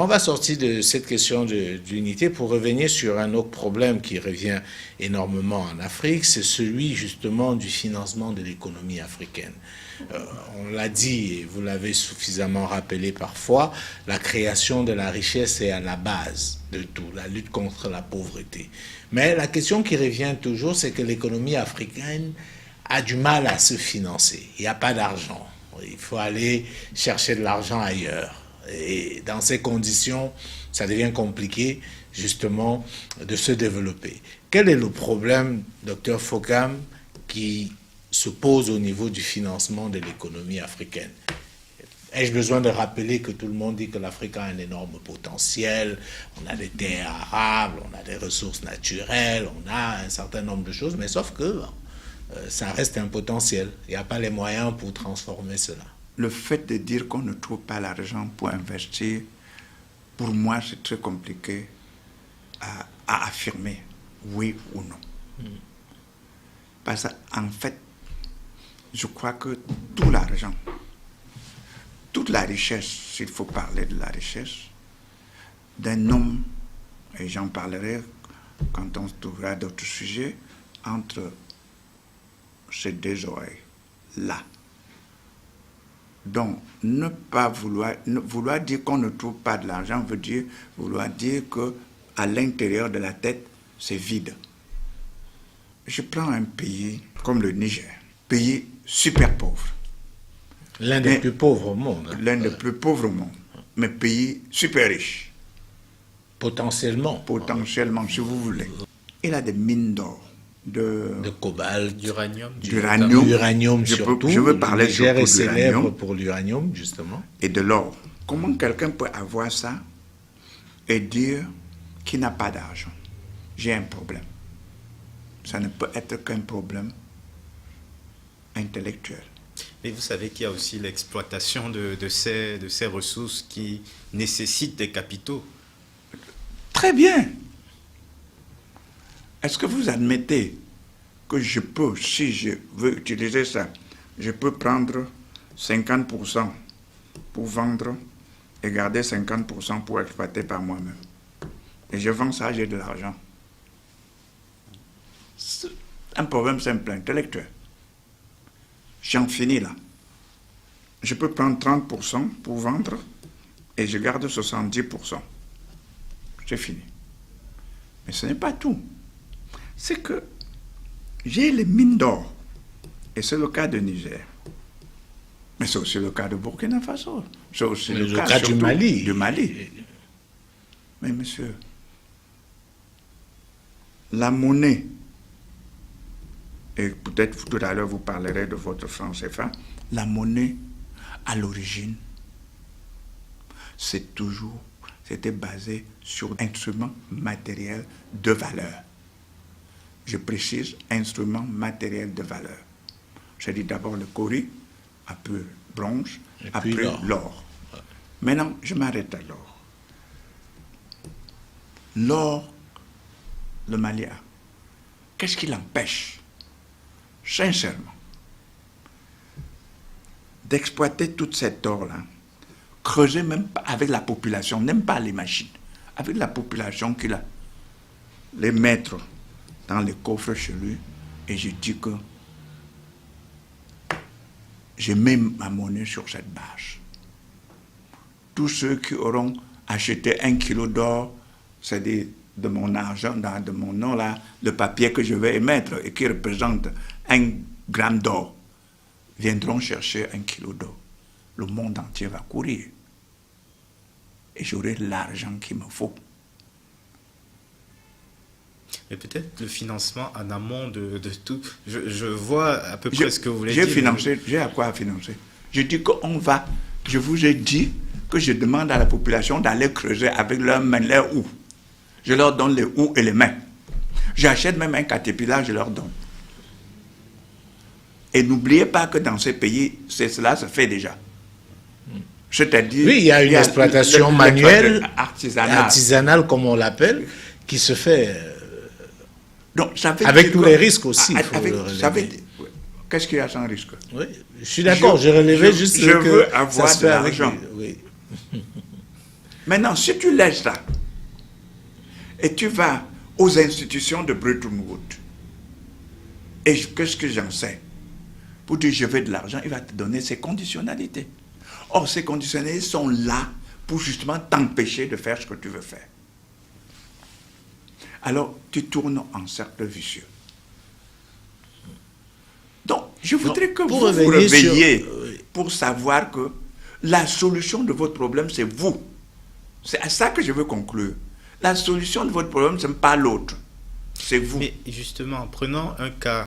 On va sortir de cette question d'unité pour revenir sur un autre problème qui revient énormément en Afrique, c'est celui justement du financement de l'économie africaine. On l'a dit et vous l'avez suffisamment rappelé parfois, la création de la richesse est à la base de tout, la lutte contre la pauvreté. Mais la question qui revient toujours, c'est que l'économie africaine a du mal à se financer. Il n'y a pas d'argent. Il faut aller chercher de l'argent ailleurs. Et dans ces conditions, ça devient compliqué justement de se développer. Quel est le problème, docteur Fokam, qui se pose au niveau du financement de l'économie africaine? Ai-je besoin de rappeler que tout le monde dit que l'Afrique a un énorme potentiel, on a des terres arables, on a des ressources naturelles, on a un certain nombre de choses, mais sauf que ça reste un potentiel. Il n'y a pas les moyens pour transformer cela. Le fait de dire qu'on ne trouve pas l'argent pour investir, pour moi, c'est très compliqué à affirmer, oui ou non. Parce qu'en fait, je crois que tout l'argent, toute la richesse, s'il faut parler de la richesse, d'un homme, et j'en parlerai quand on trouvera d'autres sujets, entre ces deux oreilles-là. Donc, ne pas vouloir dire qu'on ne trouve pas de l'argent veut dire vouloir dire qu'à l'intérieur de la tête, c'est vide. Je prends un pays comme le Niger, pays super pauvre. L'un des plus pauvres au monde. L'un des plus pauvres au monde, mais pays super riche. Potentiellement. Potentiellement, si vous voulez. Il a des mines d'or. De cobalt, d'uranium surtout. Je veux parler le Niger surtout est célèbre pour l'uranium, justement. Et de l'or. Comment quelqu'un peut avoir ça et dire qu'il n'a pas d'argent? J'ai un problème. Ça ne peut être qu'un problème intellectuel. Mais vous savez qu'il y a aussi l'exploitation de ces ressources qui nécessitent des capitaux. Très bien. Est-ce que vous admettez que je peux, si je veux utiliser ça, je peux prendre 50% pour vendre et garder 50% pour exploiter par moi-même? Et je vends ça, j'ai de l'argent. C'est un problème simple, intellectuel. J'en finis là. Je peux prendre 30% pour vendre et je garde 70%. C'est fini. Mais ce n'est pas tout. C'est que j'ai les mines d'or. Et c'est le cas de Niger. Mais c'est aussi le cas de Burkina Faso. C'est aussi le cas du Mali. Du Mali. Mais monsieur, la monnaie, et peut-être tout à l'heure vous parlerez de votre franc CFA, la monnaie, à l'origine, c'était basé sur instruments matériels de valeur. Je précise, instruments matériels de valeur. J'ai dit d'abord le cori, après le bronze, après l'or. Maintenant, je m'arrête à l'or. L'or, le Mali a. Qu'est-ce qui l'empêche, sincèrement, d'exploiter toute cette or-là, creuser même pas avec la population, n'aime pas les machines, avec la population qu'il a, les mettre dans les coffres chez lui, et je dis que je mets ma monnaie sur cette base. Tous ceux qui auront acheté 1 kilo d'or, c'est-à-dire de mon argent, de mon nom là, le papier que je vais émettre et qui représente 1 gramme d'or, viendront chercher 1 kilo d'or. Le monde entier va courir. Et j'aurai l'argent qu'il me faut. Mais peut-être le financement en amont de tout. Je vois à peu près ce que vous voulez dire. J'ai à quoi financer. Je dis qu'on va. Je vous ai dit que je demande à la population d'aller creuser avec leurs mains, leurs houes. Je leur donne les houes et les mains. J'achète même un caterpillar, je leur donne. Et n'oubliez pas que dans ces pays, cela se fait déjà. C'est-à-dire... Oui, il y a une exploitation manuelle, artisanale, comme on l'appelle, qui se fait donc, ça veut avec dire tous les risques aussi. Qu'est-ce qu'il y a sans risque? Oui, je suis d'accord, je relevais juste je veux avoir de l'argent. Oui. Maintenant, si tu laisses ça, et tu vas aux institutions de Bretton Woods, et qu'est-ce que j'en sais? Pour dire je veux de l'argent, il va te donner ses conditionnalités. Or, ces conditionnalités sont là pour justement t'empêcher de faire ce que tu veux faire. Alors, tu tournes en cercle vicieux. Donc, je voudrais que vous vous réveilliez pour savoir que la solution de votre problème, c'est vous. C'est à ça que je veux conclure. La solution de votre problème, ce n'est pas l'autre. C'est vous. Mais justement, prenons un cas